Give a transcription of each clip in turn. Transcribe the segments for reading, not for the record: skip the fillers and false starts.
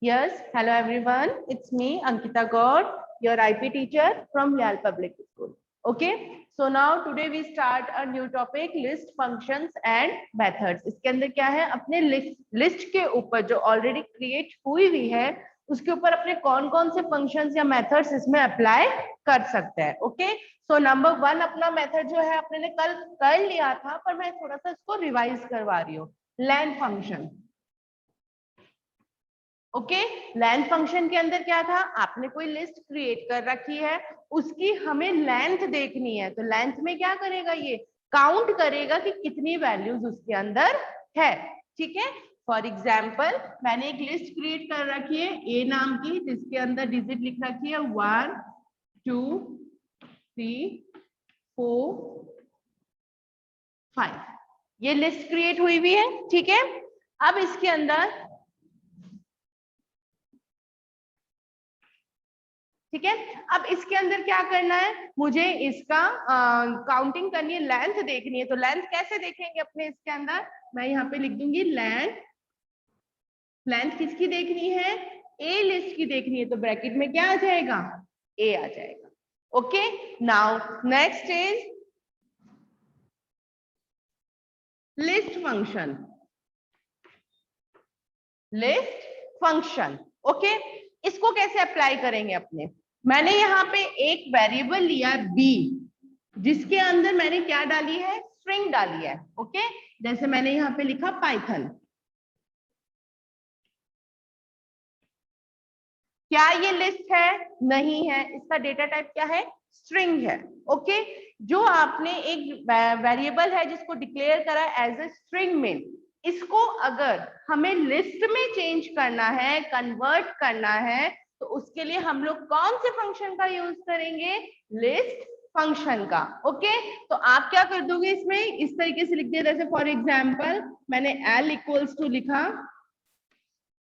Yes, hello everyone. It's me, Ankita Gaur, your IP teacher from Lyall Public School. Okay, so now today we start a new topic, list functions and methods. इसके अंदर क्या है, अपने list के ऊपर जो already create हुई हुई है उसके ऊपर अपने कौन कौन से फंक्शंस या मेथड्स इसमें अप्लाई कर सकते हैं. ओके, सो नंबर 1 अपना मेथड जो है अपने ने कल कर लिया था, पर मैं थोड़ा सा इसको रिवाइज करवा रही हूँ. Len function. Okay, length function के अंदर क्या था, आपने कोई लिस्ट क्रिएट कर रखी है, उसकी हमें लेंथ देखनी है. तो लेंथ में क्या करेगा, ये काउंट करेगा कि कितनी वैल्यूज उसके अंदर है. ठीक है, फॉर एग्जाम्पल मैंने एक लिस्ट क्रिएट कर रखी है ए नाम की, जिसके अंदर डिजिट लिख रखी है 1 2 3 4 5. ये लिस्ट क्रिएट हुई हुई है. ठीक है, अब इसके अंदर ठीक है, अब इसके अंदर क्या करना है, मुझे इसका काउंटिंग करनी है, लेंथ देखनी है. तो लेंथ कैसे देखेंगे अपने इसके अंदर, मैं यहाँ पे लिख दूंगी लेंथ. लेंथ किसकी देखनी है, ए लिस्ट की देखनी है. तो ब्रैकेट में क्या आ जाएगा, ए आ जाएगा. Okay, now next is list function. List function okay, इसको कैसे अप्लाई करेंगे अपने. मैंने यहाँ पे एक वेरिएबल लिया बी, जिसके अंदर मैंने क्या डाली है, स्ट्रिंग डाली है. ओके, जैसे मैंने यहाँ पे लिखा पाइथन. क्या ये लिस्ट है, नहीं है, इसका डेटा टाइप क्या है, स्ट्रिंग है. ओके, जो आपने एक वेरिएबल है जिसको डिक्लेयर करा एज ए स्ट्रिंग में, इसको अगर हमें लिस्ट में चेंज करना है, कन्वर्ट करना है, तो उसके लिए हम लोग कौन से फंक्शन का यूज करेंगे, लिस्ट फंक्शन का. ओके, तो आप क्या कर दोगे, इसमें इस तरीके से लिख दिया, जैसे फॉर एग्जाम्पल मैंने l इक्वल्स टू लिखा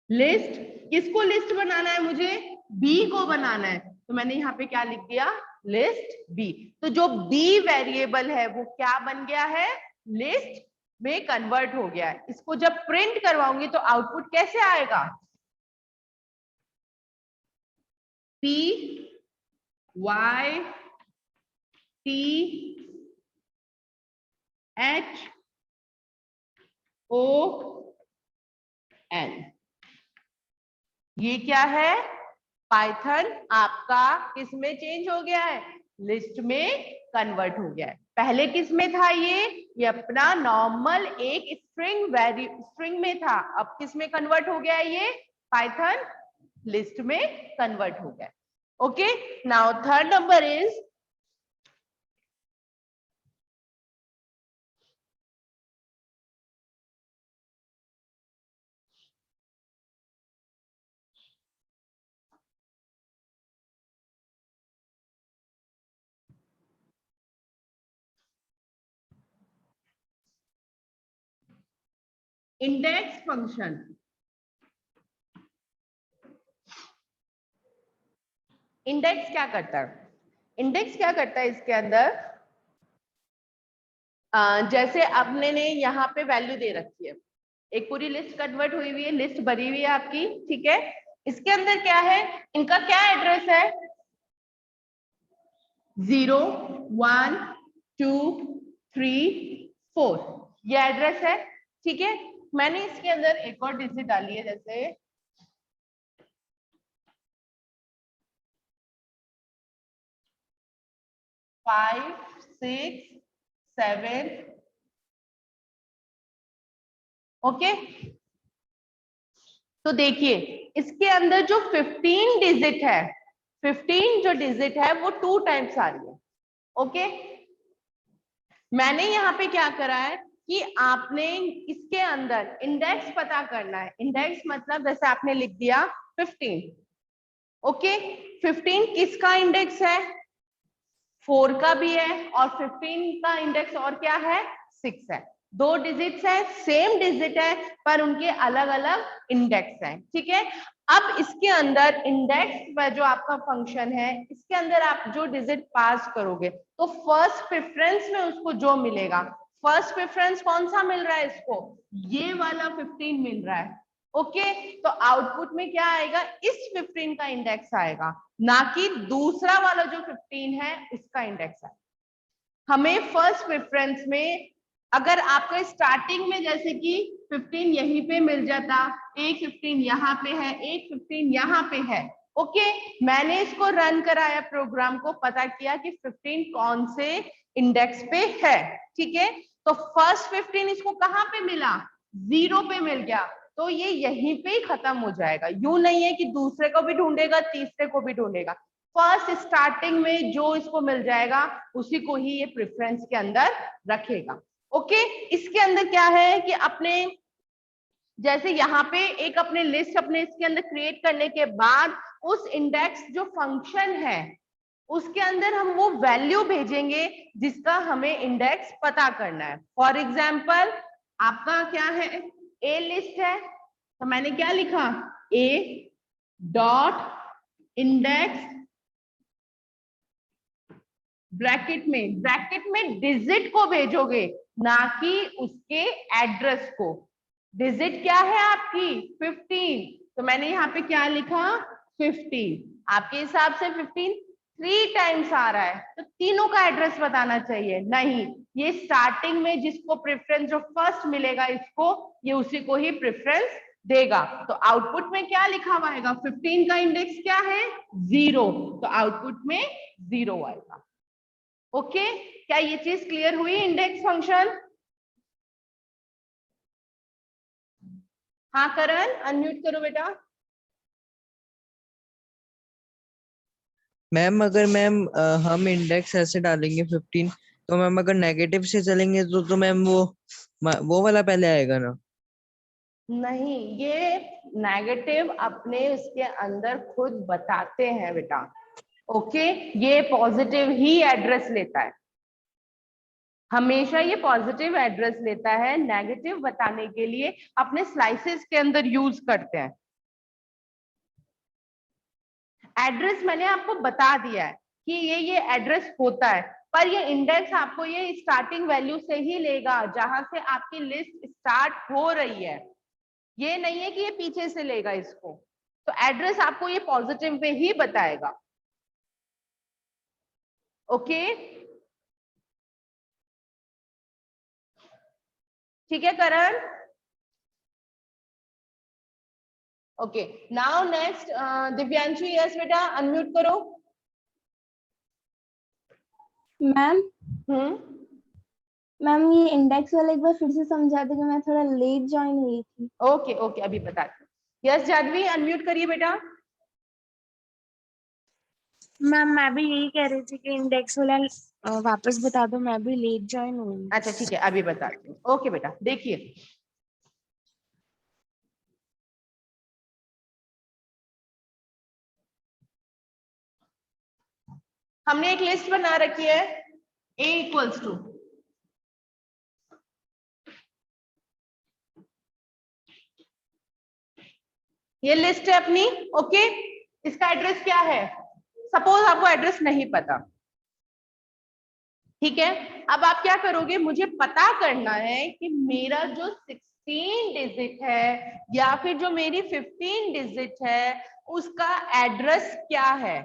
लिस्ट. किसको लिस्ट बनाना है, मुझे बी को बनाना है. तो मैंने यहाँ पे क्या लिख दिया, लिस्ट बी. तो जो बी वेरिएबल है वो क्या बन गया है, लिस्ट में कन्वर्ट हो गया है. इसको जब प्रिंट करवाऊंगी तो आउटपुट कैसे आएगा, P Y T H O N. ये क्या है, पाइथन आपका किस में चेंज हो गया है, लिस्ट में कन्वर्ट हो गया है. पहले किस में था, ये अपना नॉर्मल एक स्ट्रिंग में था. अब किस में कन्वर्ट हो गया है, ये पाइथन लिस्ट में कन्वर्ट हो गया. Okay, now third number is index function. Index क्या करता है, इंडेक्स क्या करता है इसके अंदर, जैसे आपने ने यहाँ पे वैल्यू दे रखी है, एक पूरी लिस्ट कन्वर्ट हुई हुई है, लिस्ट भरी हुई है आपकी. ठीक है, इसके अंदर क्या है, इनका क्या एड्रेस है, 0 1 2 3 4, ये एड्रेस है. ठीक है, मैंने इसके अंदर एक और डिजिट डाली है, जैसे 5 6 7. ओके, तो देखिए इसके अंदर जो 15 डिजिट है, 15 जो डिजिट है वो 2 टाइम्स आ रही है. ओके, मैंने यहाँ पे क्या करा है कि आपने इसके अंदर इंडेक्स पता करना है. इंडेक्स मतलब जैसे आपने लिख दिया 15. ओके, 15 किसका इंडेक्स है, 4 का भी है, और 15 का इंडेक्स और क्या है, 6 है. 2 डिजिट्स है, सेम डिजिट है, पर उनके अलग अलग इंडेक्स हैं. ठीक है, अब इसके अंदर इंडेक्स पर जो आपका फंक्शन है, इसके अंदर आप जो डिजिट पास करोगे तो फर्स्ट प्रेफरेंस में उसको जो मिलेगा, फर्स्ट प्रेफरेंस कौन सा मिल रहा है इसको, ये वाला 15 मिल रहा है. ओके, तो आउटपुट में क्या आएगा, इस 15 का इंडेक्स आएगा, ना कि दूसरा वाला जो 15 है उसका इंडेक्स आएगा। हमें फर्स्ट प्रेफरेंस में अगर आपका स्टार्टिंग में जैसे कि 15 यहीं पे मिल जाता, एक 15 यहाँ पे है, एक 15 यहाँ पे है, ओके, मैंने इसको रन कराया, प्रोग्राम को पता किया कि 15 कौन से इंडेक्स पे है, ठीक है, तो फर्स्ट 15 इसको कहाँ पे मिला, 0 पे मिल गया, तो ये यहीं पे ही खत्म हो जाएगा। यूं नहीं है कि दूसरे को भी ढूंढेगा, तीसरे को भी ढूंढेगा, फर्स्ट स्टार्टिंग में जो इसको मिल जाएगा उसी को ही ये प्रेफरेंस के अंदर रखेगा। ओके, इसके अंदर क्या है कि अपने जैसे यहाँ पे एक अपने लिस्ट अपने इसके अंदर क्रिएट करने के बाद उस इंडेक्स जो फंक्शन है उसके अंदर हम वो वैल्यू भेजेंगे जिसका हमें इंडेक्स पता करना है। फॉर एग्जाम्पल आपका क्या है, ए लिस्ट है, तो मैंने क्या लिखा, ए डॉट इंडेक्स ब्रैकेट में डिजिट को भेजोगे, ना कि उसके एड्रेस को। डिजिट क्या है आपकी 15, तो मैंने यहाँ पे क्या लिखा 15, आपके हिसाब से 15 3 टाइम्स आ रहा है, तो तीनों का एड्रेस बताना चाहिए, नहीं, ये स्टार्टिंग में जिसको प्रेफरेंस जो फर्स्ट मिलेगा इसको, ये उसी को ही प्रेफरेंस देगा। तो आउटपुट में क्या लिखा हुआ आएगा, 15 का इंडेक्स क्या है 0, तो आउटपुट में 0 आएगा। ओके, क्या ये चीज क्लियर हुई, इंडेक्स फंक्शन? हाँ करण, अनम्यूट करो बेटा। मैम अगर हम इंडेक्स ऐसे डालेंगे 15, तो मैम अगर नेगेटिव से चलेंगे तो मैम वो वाला पहले आएगा ना? नहीं, ये नेगेटिव अपने उसके अंदर खुद बताते हैं बेटा। ओके, ये पॉजिटिव ही एड्रेस लेता है, हमेशा ये पॉजिटिव एड्रेस लेता है, नेगेटिव बताने के लिए अपने स्लाइसेस के अंदर यूज करते हैं। एड्रेस मैंने आपको बता दिया है कि ये एड्रेस होता है, पर ये इंडेक्स आपको ये स्टार्टिंग वैल्यू से ही लेगा जहां से आपकी लिस्ट स्टार्ट हो रही है, ये नहीं है कि ये पीछे से लेगा इसको। तो एड्रेस आपको ये पॉजिटिव पे ही बताएगा। ओके, ठीक है Karan? Okay, now next Divyanshu, yes बेटा, अनम्यूट करो। मैम मैम ये इंडेक्स वाला एक बार फिर से समझा दे, मैं थोड़ा लेट ज्वाइन हुई थी। ओके ओके, अभी बताती हूँ। यस जाह्नवी, अनम्यूट करिए बेटा। मैम मैं भी यही कह रही थी कि इंडेक्स वाला वापस बता दो, मैं भी लेट ज्वाइन हुई। अच्छा ठीक है, अभी बताती हूँ। ओके बेटा, देखिए हमने एक लिस्ट बना रखी है, a इक्वल्स टू, ये लिस्ट है अपनी। ओके, इसका एड्रेस क्या है, सपोज आपको एड्रेस नहीं पता, ठीक है, अब आप क्या करोगे, मुझे पता करना है कि मेरा जो 16 डिजिट है या फिर जो मेरी 15 डिजिट है उसका एड्रेस क्या है।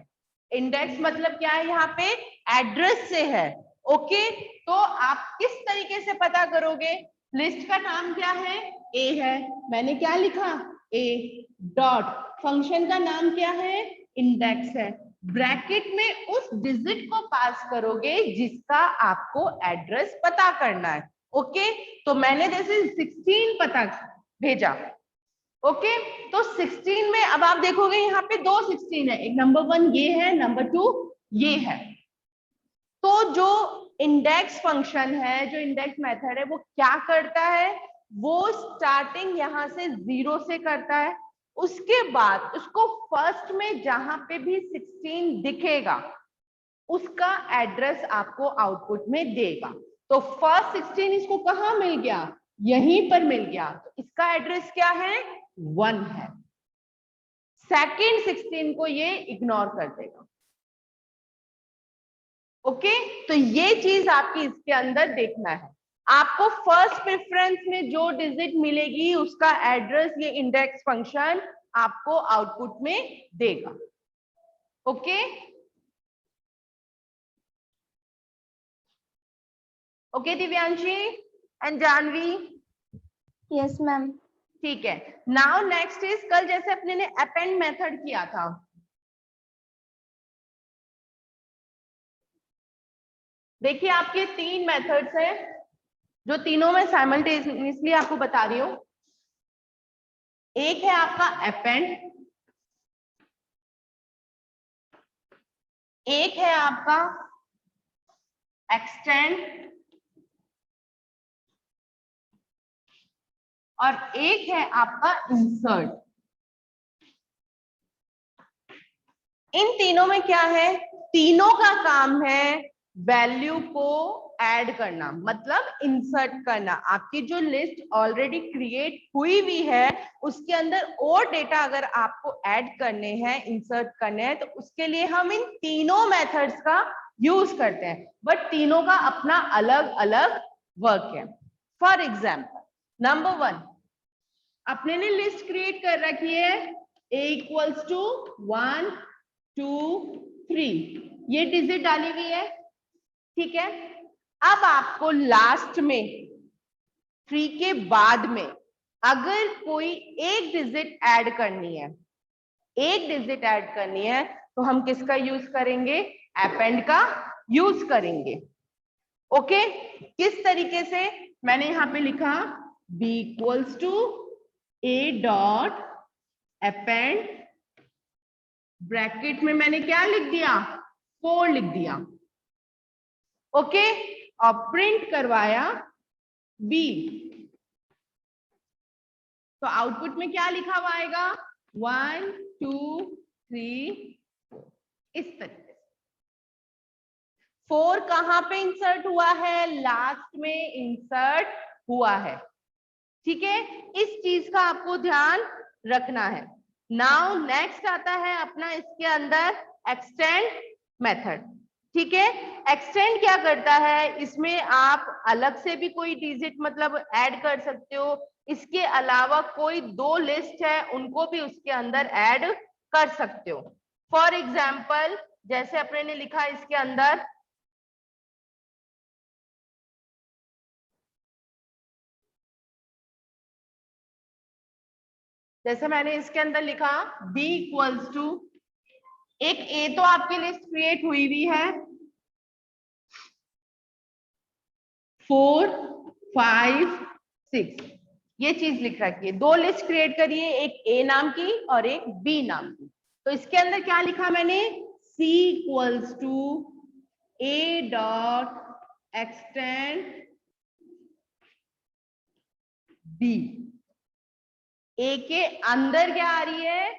इंडेक्स मतलब क्या है, यहाँ पे एड्रेस से है। ओके, तो आप किस तरीके से पता करोगे, लिस्ट का नाम क्या है, ए है, मैंने क्या लिखा, ए डॉट, फंक्शन का नाम क्या है, इंडेक्स है, ब्रैकेट में उस डिजिट को पास करोगे जिसका आपको एड्रेस पता करना है। ओके, तो मैंने जैसे 16 पता भेजा, ओके, तो 16 में अब आप देखोगे यहाँ पे 2 16 है, एक नंबर 1 ये है, नंबर 2 ये है। तो जो इंडेक्स फंक्शन है, जो इंडेक्स मेथड है, वो क्या करता है, वो स्टार्टिंग यहां से 0 से करता है, उसके बाद उसको फर्स्ट में जहां पे भी 16 दिखेगा उसका एड्रेस आपको आउटपुट में देगा। तो फर्स्ट 16 इसको कहां मिल गया, यहीं पर मिल गया, तो इसका एड्रेस क्या है 1 है। सेकेंड 16 को ये इग्नोर कर देगा। ओके, तो ये चीज आपकी इसके अंदर देखना है। आपको फर्स्ट प्रेफरेंस में जो डिजिट मिलेगी उसका एड्रेस ये इंडेक्स फंक्शन आपको आउटपुट में देगा। Okay okay Divyanshi and Janvi, yes ma'am. ठीक है। नाउ नेक्स्ट इज, कल जैसे अपने ने अपेंड मेथड किया था, देखिए आपके 3 मेथड्स हैं जो तीनों में साइमल्टेनियसली आपको बता रही हूं। एक है आपका अपेंड, एक है आपका एक्सटेंड और एक है आपका इंसर्ट। इन तीनों में क्या है, तीनों का काम है वैल्यू को ऐड करना, मतलब इंसर्ट करना। आपकी जो लिस्ट ऑलरेडी क्रिएट हुई हुई है उसके अंदर और डेटा अगर आपको ऐड करने हैं, इंसर्ट करने हैं, तो उसके लिए हम इन तीनों मेथड्स का यूज करते हैं, बट तीनों का अपना अलग अलग वर्क है। फॉर एग्जाम्पल नंबर 1, अपने ने लिस्ट क्रिएट कर रखी है a इक्वल्स टू 1 2 3, ये डिजिट डाली हुई है, ठीक है। अब आपको लास्ट में 3 के बाद में अगर कोई एक डिजिट ऐड करनी है, एक डिजिट ऐड करनी है, तो हम किसका यूज करेंगे, अपेंड का यूज करेंगे। ओके, किस तरीके से, मैंने यहां पे लिखा b equals to a dot append, bracket में मैंने क्या लिख दिया, 4 लिख दिया। ओके, और प्रिंट करवाया b, तो आउटपुट में क्या लिखा हुआ आएगा 1 2 3 4, इस तरीके से। 4 कहां पे इंसर्ट हुआ है, लास्ट में इंसर्ट हुआ है, ठीक है। इस चीज का आपको ध्यान रखना है। नाउ नेक्स्ट आता है अपना इसके अंदर एक्सटेंड मेथड, ठीक है। एक्सटेंड क्या करता है, इसमें आप अलग से भी कोई डिजिट मतलब ऐड कर सकते हो, इसके अलावा कोई 2 लिस्ट है उनको भी उसके अंदर ऐड कर सकते हो। फॉर एग्जाम्पल जैसे अपने ने लिखा इसके अंदर जैसे मैंने इसके अंदर लिखा b इक्वल्स टू, एक a तो आपकी लिस्ट क्रिएट हुई हुई है 4 5 6, ये चीज लिख रखी है। 2 लिस्ट क्रिएट करिए, एक a नाम की और एक b नाम की। तो इसके अंदर क्या लिखा मैंने, c equals to a dot extend b, a के अंदर क्या आ रही है,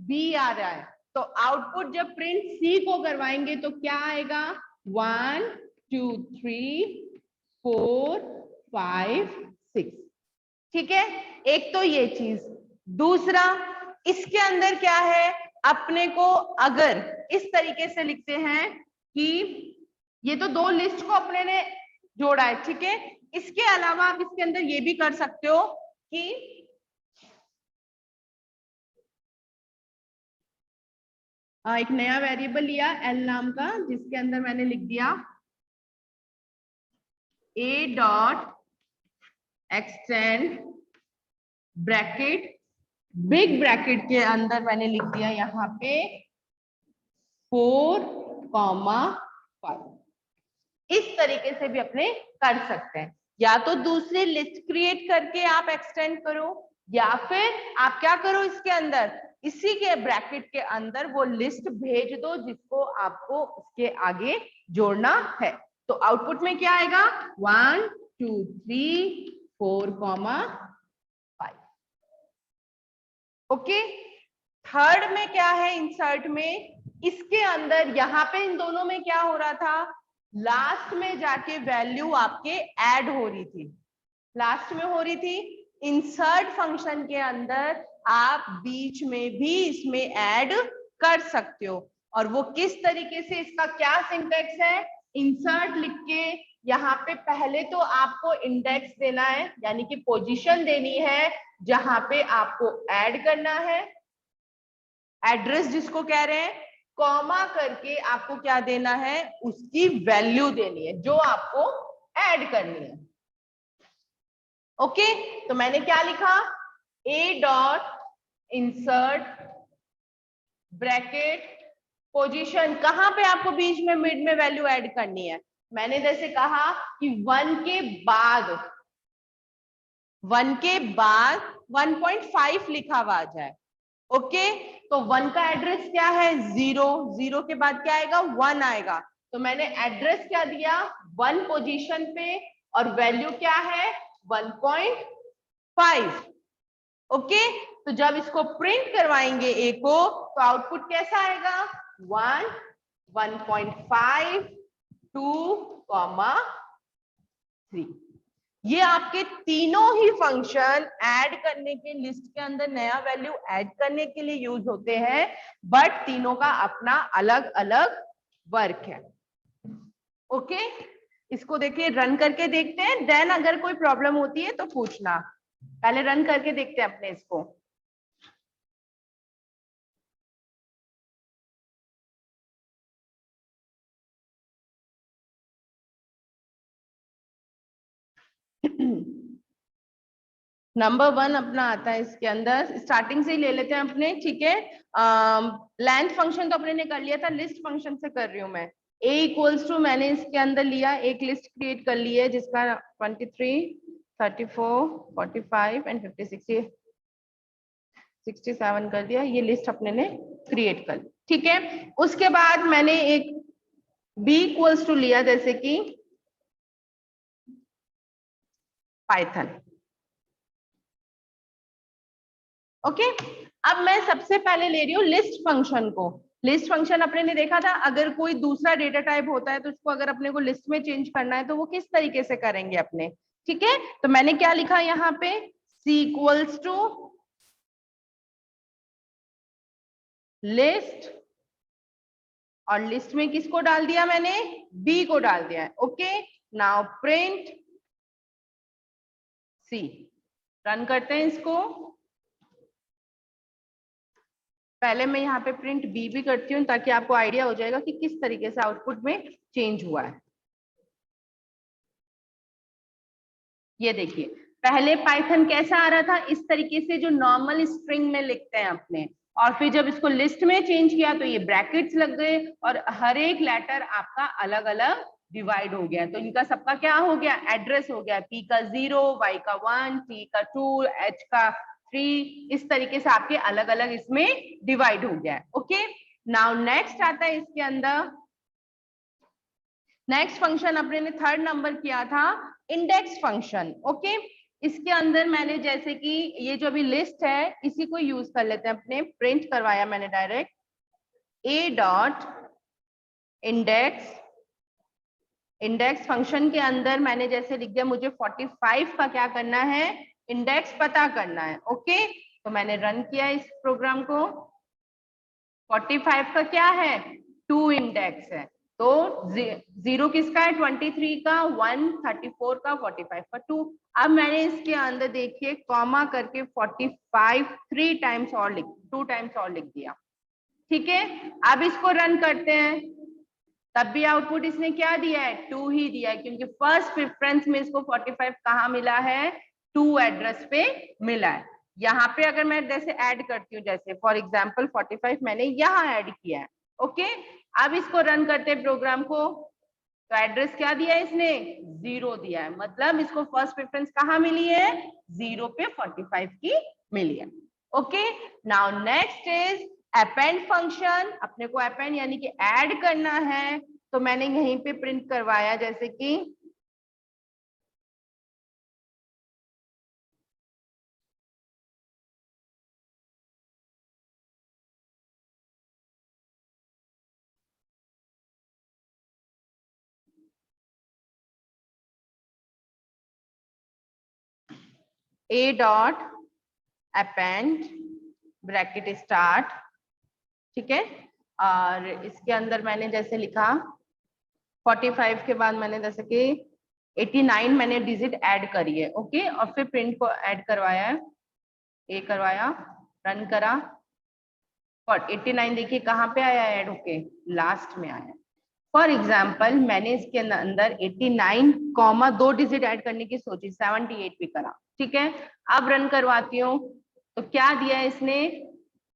b आ रहा है। तो आउटपुट जब प्रिंट c को करवाएंगे तो क्या आएगा 1 2 3 4 5 6, ठीक है। एक तो ये चीज, दूसरा इसके अंदर क्या है, अपने को अगर इस तरीके से लिखते हैं कि ये तो 2 लिस्ट को अपने ने जोड़ा है, ठीक है। इसके अलावा आप इसके अंदर ये भी कर सकते हो कि एक नया वेरिएबल लिया l नाम का, जिसके अंदर मैंने लिख दिया a dot extend bracket, big bracket के अंदर मैंने लिख दिया यहाँ पे 4 5। इस तरीके से भी अपने कर सकते हैं, या तो दूसरी लिस्ट क्रिएट करके आप एक्सटेंड करो, या फिर आप क्या करो, इसके अंदर इसी के ब्रैकेट के अंदर वो लिस्ट भेज दो जिसको आपको उसके आगे जोड़ना है। तो आउटपुट में क्या आएगा 1 2 3 4 5। ओके, थर्ड में क्या है, इंसर्ट में इसके अंदर यहाँ पे इन दोनों में क्या हो रहा था, लास्ट में जाके वैल्यू आपके ऐड हो रही थी, लास्ट में हो रही थी। इंसर्ट फंक्शन के अंदर आप बीच में भी इसमें ऐड कर सकते हो, और वो किस तरीके से, इसका क्या सिंटैक्स है, इंसर्ट लिख के यहाँ पे पहले तो आपको इंडेक्स देना है, यानी कि पोजीशन देनी है जहां पे आपको ऐड करना है, एड्रेस जिसको कह रहे हैं, कॉमा करके आपको क्या देना है, उसकी वैल्यू देनी है जो आपको ऐड करनी है। ओके, तो मैंने क्या लिखा, ए डॉट इंसर्ट ब्रैकेट पोजीशन, कहां पे आपको बीच में मिड में वैल्यू ऐड करनी है। मैंने जैसे कहा कि 1 के बाद 1.5 लिखा हुआ आ जाए। ओके, तो 1 का एड्रेस क्या है, 0, 0 के बाद क्या आएगा, 1 आएगा। तो मैंने एड्रेस क्या दिया, 1 पोजीशन पे, और वैल्यू क्या है, 1.5। ओके, तो जब इसको प्रिंट करवाएंगे ए को, तो आउटपुट कैसा आएगा, 1, 1.5, 2, 3। ये आपके तीनों ही फंक्शन ऐड करने के, लिस्ट के अंदर नया वैल्यू ऐड करने के लिए यूज होते हैं, बट तीनों का अपना अलग अलग वर्क है। ओके, इसको देखिए, रन करके देखते हैं, देन अगर कोई प्रॉब्लम होती है तो पूछना। पहले रन करके देखते हैं अपने इसको। नंबर 1 अपना आता है इसके अंदर, स्टार्टिंग से ही ले लेते हैं अपने, ठीक है। लेंथ फंक्शन तो अपने ने कर लिया था, लिस्ट फंक्शन से कर रही हूं मैं। a इक्वल्स टू, मैंने इसके अंदर लिया, एक लिस्ट क्रिएट कर ली है जिसका 23, 34, 45 एंड 50, 67 कर दिया। ये लिस्ट अपने ने क्रिएट कर ली, ठीक है। उसके बाद मैंने एक b इक्वल्स टू लिया, जैसे कि पाइथन। ओके, अब मैं सबसे पहले ले रही हूँ लिस्ट फंक्शन को। लिस्ट फंक्शन अपने ने देखा था, अगर कोई दूसरा डेटा टाइप होता है तो उसको अगर अपने को लिस्ट में चेंज करना है तो वो किस तरीके से करेंगे अपने, ठीक है। तो मैंने क्या लिखा यहाँ पे, c इक्वल्स टू लिस्ट, और लिस्ट में किसको डाल दिया मैंने, b को डाल दिया है। Okay, now print c। Run करते हैं इसको। पहले मैं यहाँ पे प्रिंट बी भी करती हूँ ताकि आपको आइडिया हो जाएगा कि किस तरीके से आउटपुट में चेंज हुआ है। ये देखिए, पहले पाइथन कैसा आ रहा था, इस तरीके से जो नॉर्मल स्ट्रिंग में लिखते हैं अपने, और फिर जब इसको लिस्ट में चेंज किया तो ये ब्रैकेट्स लग गए, और हर एक लेटर आपका अलग अलग डिवाइड हो गया। तो इनका सबका क्या हो गया, एड्रेस हो गया, p का 0, y का 1, t का 2, h का 3, इस तरीके से आपके अलग अलग इसमें डिवाइड हो गया है। ओके, नाउ नेक्स्ट आता है इसके अंदर, नेक्स्ट फंक्शन अपने ने थर्ड नंबर किया था, इंडेक्स फंक्शन। ओके, इसके अंदर मैंने जैसे कि ये जो अभी लिस्ट है इसी को यूज कर लेते हैं अपने, प्रिंट करवाया मैंने direct, a dot index. Index function के अंदर मैंने जैसे लिख दिया, मुझे 45 का क्या करना है, इंडेक्स पता करना है। ओके, तो मैंने रन किया इस प्रोग्राम को। 45 का क्या है, 2 इंडेक्स है, तो 0 किसका है, 23 का, 1 34 का, 45 का 2। अब मैंने इसके अंदर देखिए कॉमा करके 45 3 टाइम्स और 2 टाइम्स और लिख दिया, ठीक है। अब इसको रन करते हैं, तब भी आउटपुट इसने क्या दिया है, 2 ही दिया है, क्योंकि फर्स्ट प्रेफरेंस में इसको 45 कहाँ मिला है, 2 एड्रेस पे मिला है। यहाँ पे अगर मैं जैसे ऐड करती हूँ, जैसे फॉर एग्जांपल 45 मैंने यहाँ ऐड किया है। ओके, अब इसको रन करते हैं प्रोग्राम को, तो एड्रेस क्या दिया है इसने, 0 दिया है, मतलब इसको फर्स्ट प्रेफरेंस कहाँ मिली है, 0 पे 45 की मिली है। Okay, now next is append function. अपने को अपेंड यानी कि ऐड करना है, तो मैंने यहीं पे प्रिंट करवाया, जैसे कि a dot append bracket start, ठीक है। और इसके अंदर मैंने जैसे लिखा 45 के बाद मैंने जैसे कि 89 मैंने डिजिट ऐड करी है, ओके, और फिर प्रिंट को ऐड करवाया है, ए करवाया, रन करा, और 89 देखिए कहाँ पे आया ऐड होके, लास्ट में आया। फॉर एग्जाम्पल मैंने इसके अंदर 89 कॉमा 2 डिजिट ऐड करने की सोची, 78 भी करा, ठीक है। अब रन करवाती हूँ तो क्या दिया है इसने,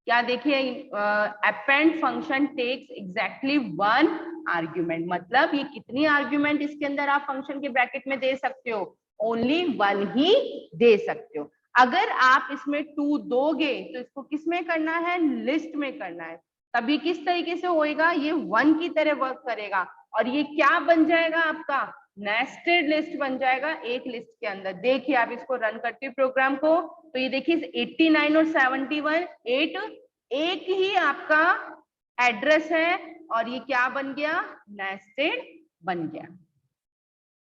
क्या देखिए, append function takes exactly 1 argument, मतलब ये कितनी आर्ग्यूमेंट इसके अंदर आप फंक्शन के ब्रैकेट में दे सकते हो, ओनली 1 ही दे सकते हो। अगर आप इसमें 2 दोगे तो इसको किस में करना है, लिस्ट में करना है, तभी किस तरीके से होएगा, ये 1 की तरह वर्क करेगा, और ये क्या बन जाएगा आपका, नेस्टेड लिस्ट बन जाएगा एक लिस्ट के अंदर। देखिए आप इसको रन करते हैं प्रोग्राम को, तो ये देखिए 89 और 71 8 एक ही आपका एड्रेस है, और ये क्या बन गया, नेस्टेड बन गया।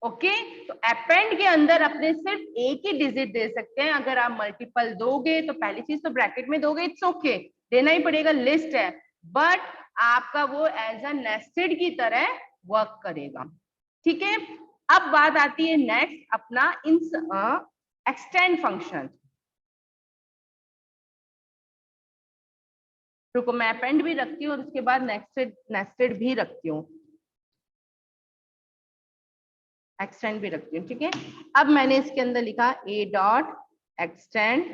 ओके, तो अपेंड के अंदर अपने सिर्फ एक ही डिजिट दे सकते हैं, अगर आप मल्टीपल दोगे तो पहली चीज तो ब्रैकेट में दोगे, इट्स ओके, देना ही पड़ेगा, लिस्ट है, बट आपका वो एज अ नेस्टेड की तरह वर्क करेगा, ठीक है। अब बात आती है नेक्स्ट अपना एक्सटेंड फंक्शन। रुको, मैं अपेंड भी रखती हूँ और उसके बाद नेस्टेड भी रखती हूँ, एक्सटेंड भी रखती हूँ, ठीक है। अब मैंने इसके अंदर लिखा ए dot extend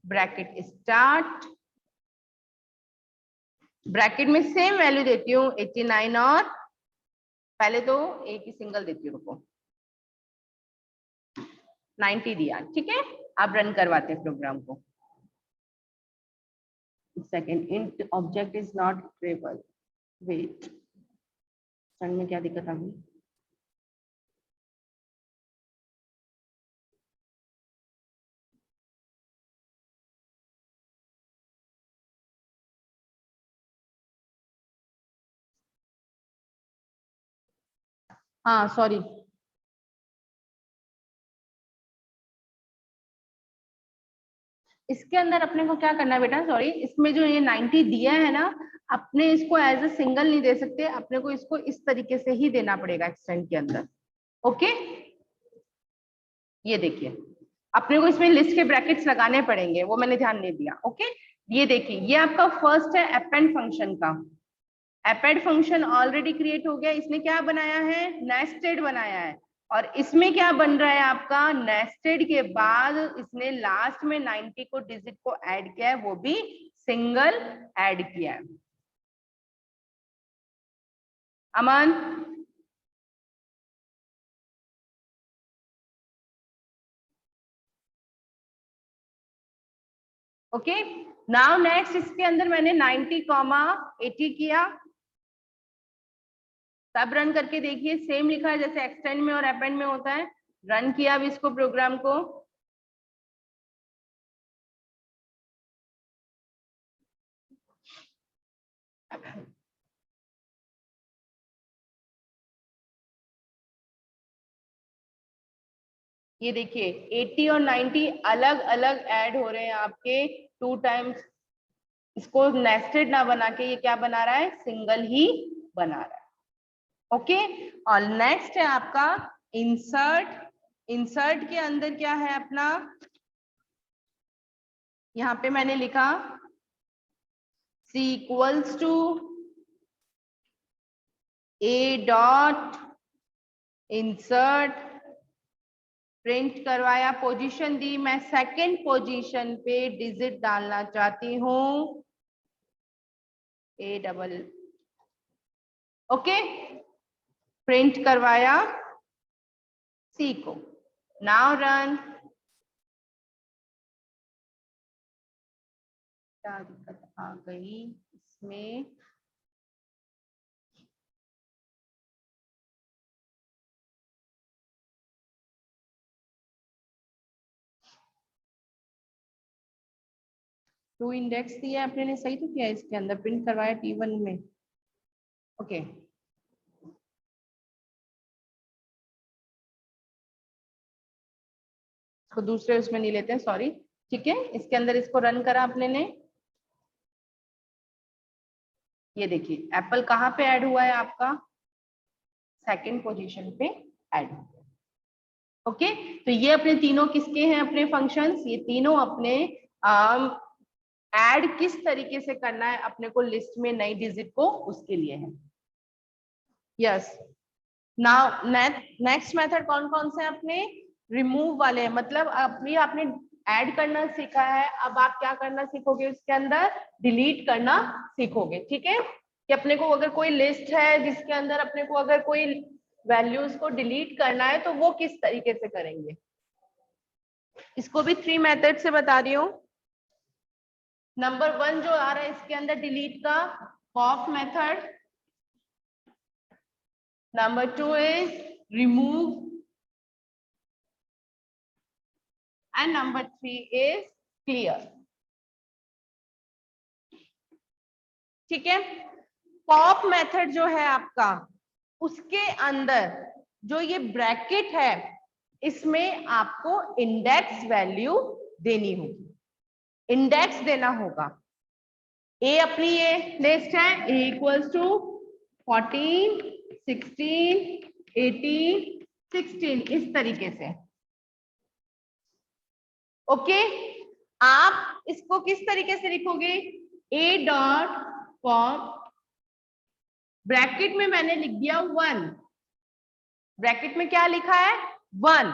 bracket start, bracket में सेम वैल्यू देती हूँ 89, और पहले तो एक ही सिंगल देती हूँ, रुको 90 दिया, ठीक है। अब रन करवाते हैं प्रोग्राम को। Second, int object is not iterable, wait, sum में क्या दिक्कत आ गई, हाँ सॉरी, इसके अंदर अपने को क्या करना है बेटा, सॉरी, इसमें जो ये 90 दिया है ना, अपने इसको एज अ सिंगल नहीं दे सकते, अपने को इसको इस तरीके से ही देना पड़ेगा एक्सटेंड के अंदर, ओके। ये देखिए अपने को इसमें लिस्ट के ब्रैकेट्स लगाने पड़ेंगे, वो मैंने ध्यान नहीं दिया, ओके। ये देखिए ये आपका फर्स्ट है अपेंड फंक्शन का, अपेंड फंक्शन ऑलरेडी क्रिएट हो गया, इसने क्या बनाया है, नेस्टेड बनाया है, और इसमें क्या बन रहा है आपका, नेस्टेड के बाद इसने लास्ट में 90 को डिजिट को ऐड किया है, वो भी सिंगल ऐड किया है। अमन, ओके। नाउ नेक्स्ट इसके अंदर मैंने 90,80 किया, तब रन करके देखिए सेम लिखा है जैसे एक्सटेंड में और अपेंड में होता है, रन किया अब इसको प्रोग्राम को, ये देखिए 80 और 90 अलग अलग ऐड हो रहे हैं आपके 2 टाइम्स, इसको नेस्टेड ना बना के ये क्या बना रहा है, सिंगल ही बना रहा है, ओके। और नेक्स्ट है आपका इंसर्ट, इंसर्ट के अंदर क्या है अपना, यहाँ पे मैंने लिखा C equals to A dot insert, print करवाया, पोजीशन दी, मैं सेकंड पोजीशन पे डिजिट डालना चाहती हूँ ए डबल, ओके, प्रिंट करवाया सी को, नाउ रन, क्या दिक्कत आ गई इसमें, टू इंडेक्स दिया अपने ने, सही तो किया, इसके अंदर प्रिंट करवाया T1 में, ओके। इसको दूसरे उसमें नहीं लेते हैं, सॉरी, ठीक है। इसके अंदर इसको रन करा अपने ने, ये देखिए एप्पल कहाँ पे ऐड हुआ है आपका, सेकंड पोजीशन पे ऐड हुआ। ओके, तो ये अपने तीनों किसके हैं अपने फंक्शंस, ये तीनों अपने ऐड किस तरीके से करना है अपने को लिस्ट में नई डिजिट को, उसके लिए है। यस, नाउ नेक्स्ट मेथड कौन कौन से अपने रिमूव वाले हैं, मतलब अभी आपने ऐड करना सीखा है, अब आप क्या करना सीखोगे उसके अंदर, डिलीट करना सीखोगे। ठीक है, कि अपने को अगर कोई लिस्ट है जिसके अंदर अपने को अगर कोई वैल्यूज को डिलीट करना है तो वो किस तरीके से करेंगे, इसको भी 3 मेथड से बता रही हूँ। नंबर 1 जो आ रहा है इसके अंदर डिलीट का, pop method. Number 2 is remove, and number 3 is clear. ठीक है, पॉप मेथड जो है आपका, उसके अंदर जो ये ब्रैकेट है इसमें आपको इंडेक्स वैल्यू देनी होगी, इंडेक्स देना होगा। ए अपनी ये लिस्ट है, ए इक्वल्स टू 14, 16, 18, 16, इस तरीके से। ओके, आप इसको किस तरीके से लिखोगे, ए डॉट पॉप, ब्रैकेट में मैंने लिख दिया 1, ब्रैकेट में क्या लिखा है 1,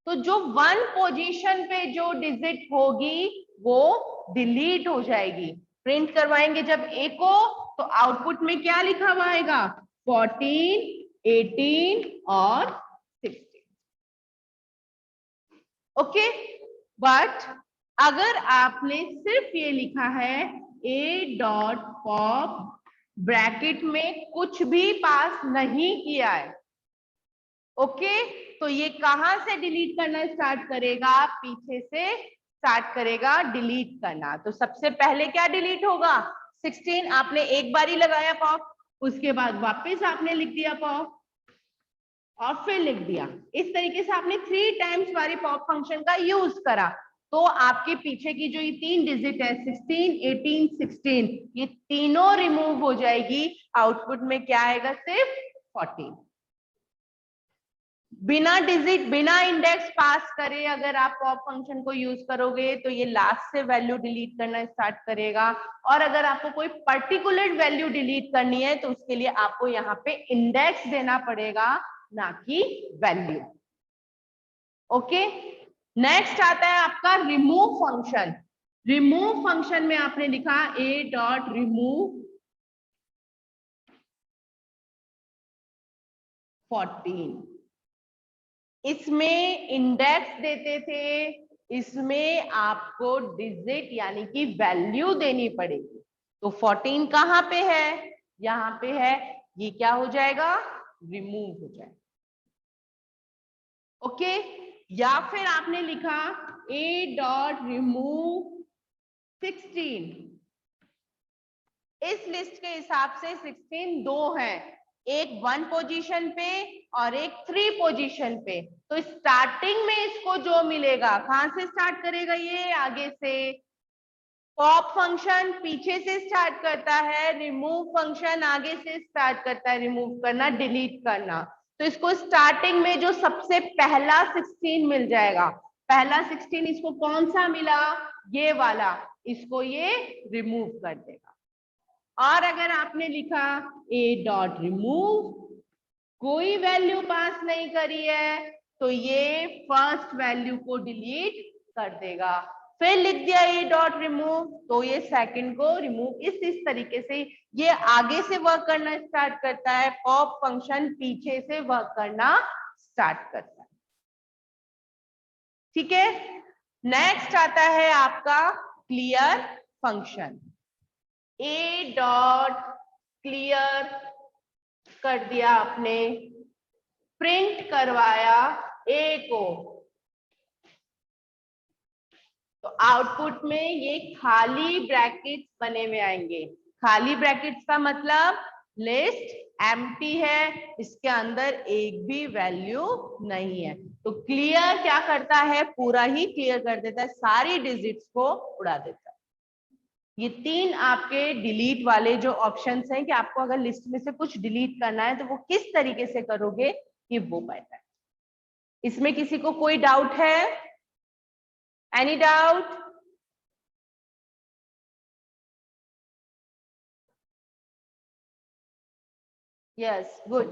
तो जो 1 पोजीशन पे जो डिजिट होगी वो डिलीट हो जाएगी। प्रिंट करवाएंगे जब ए को तो आउटपुट में क्या लिखा हुआ आएगा, 14, 18 और 16। ओके, बट अगर आपने सिर्फ ये लिखा है ए डॉट पॉप, ब्रैकेट में कुछ भी पास नहीं किया है, ओके, तो ये कहां से डिलीट करना स्टार्ट करेगा, पीछे से स्टार्ट करेगा डिलीट करना। तो सबसे पहले क्या डिलीट होगा, 16 आपने एक बार ही लगाया पॉप, उसके बाद वापस आपने लिख दिया पॉप और फिर लिख दिया, इस तरीके से आपने 3 टाइम्स वाली पॉप फंक्शन का यूज करा, तो आपके पीछे की जो ये 3 डिजिट है 16, 18, 16, ये तीनों रिमूव हो जाएगी, आउटपुट में क्या आएगा, सिर्फ 14। बिना डिजिट, बिना इंडेक्स पास करे अगर आप पॉप फंक्शन को यूज करोगे तो ये लास्ट से वैल्यू डिलीट करना स्टार्ट करेगा, और अगर आपको कोई पर्टिकुलर वैल्यू डिलीट करनी है तो उसके लिए आपको यहाँ पे इंडेक्स देना पड़ेगा, ना कि वैल्यू। ओके, नेक्स्ट आता है आपका रिमूव फंक्शन। रिमूव फंक्शन में आपने लिखा ए डॉट रिमूव 14, इसमें इंडेक्स देते थे, इसमें आपको डिजिट यानी कि वैल्यू देनी पड़ेगी। तो 14 कहां पे है, यहां पे है, ये क्या हो जाएगा, रिमूव हो जाएगा। ओके, या फिर आपने लिखा ए डॉट रिमूव 16, इस लिस्ट के हिसाब से 16 दो हैं, एक 1 पोजीशन पे और एक 3 पोजीशन पे, तो स्टार्टिंग में इसको जो मिलेगा, कहां से स्टार्ट करेगा, ये आगे से, पॉप फंक्शन पीछे से स्टार्ट करता है, रिमूव फंक्शन आगे से स्टार्ट करता है, रिमूव करना, डिलीट करना। तो इसको स्टार्टिंग में जो सबसे पहला 16 मिल जाएगा, पहला 16 इसको कौन सा मिला, ये वाला, इसको ये रिमूव कर देगा। और अगर आपने लिखा ए डॉट रिमूव, कोई वैल्यू पास नहीं करी है, तो ये फर्स्ट वैल्यू को डिलीट कर देगा। फिर लिख दिया ए डॉट रिमूव, तो ये सेकंड को रिमूव, इस तरीके से ये आगे से वर्क करना स्टार्ट करता है, पॉप फंक्शन पीछे से वर्क करना स्टार्ट करता है। ठीक है, नेक्स्ट आता है आपका क्लियर फंक्शन। ए डॉट क्लियर कर दिया आपने, प्रिंट करवाया ए को, तो आउटपुट में ये खाली ब्रैकेट्स बने हुए आएंगे। खाली ब्रैकेट्स का मतलब लिस्ट एम्प्टी है, इसके अंदर एक भी वैल्यू नहीं है। तो क्लियर क्या करता है, पूरा ही क्लियर कर देता है, सारी डिजिट्स को उड़ा देता है। ये 3 आपके डिलीट वाले जो ऑप्शंस हैं कि आपको अगर लिस्ट में से कुछ डिलीट करना है तो वो किस तरीके से करोगे, ये वो पाता है। इसमें किसी को कोई डाउट है? Any doubt? Yes, good.